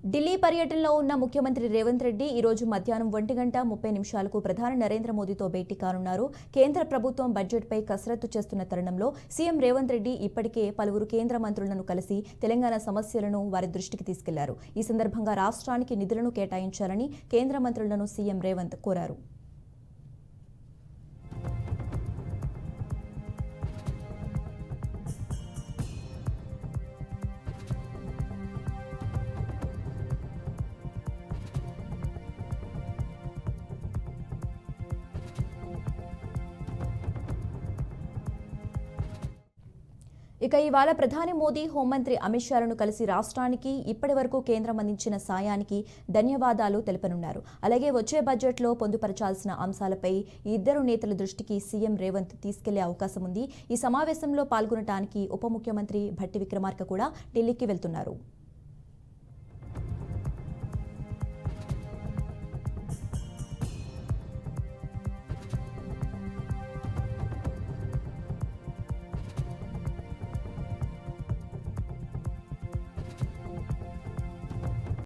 ఢిల్లీ పర్యటనలో ఉన్న ముఖ్యమంత్రి రేవంత్ రెడ్డి ఈ రోజు మధ్యాహ్నం 1:30 ప్రధాని నరేంద్ర మోదీతో భేటీ కానున్నారు. కేంద్ర ప్రభుత్వం బడ్జెట్పై కసరత్తు చేస్తున్న తరుణంలో సీఎం రేవంత్ రెడ్డి ఇప్పటికే పలువురు కేంద్ర మంత్రులను కలిసి తెలంగాణ సమస్యలను వారి దృష్టికి తీసుకెళ్లారు. ఈ సందర్భంగా రాష్ట్రానికి నిధులను కేటాయించాలని కేంద్ర మంత్రులను సీఎం రేవంత్ కోరారు. ఇక ఇవాళ ప్రధాని మోదీ హోంమంత్రి అమిత్ షాలను కలిసి రాష్ట్రానికి ఇప్పటి వరకు కేంద్రం అందించిన సాయానికి ధన్యవాదాలు తెలపనున్నారు. అలాగే వచ్చే బడ్జెట్లో పొందుపరచాల్సిన అంశాలపై ఈ ఇద్దరు నేతల దృష్టికి సీఎం రేవంత్ తీసుకెళ్లే అవకాశం ఉంది. ఈ సమావేశంలో పాల్గొనడానికి ఉప ముఖ్యమంత్రి భట్టి విక్రమార్క కూడా ఢిల్లీకి వెళ్తున్నారు.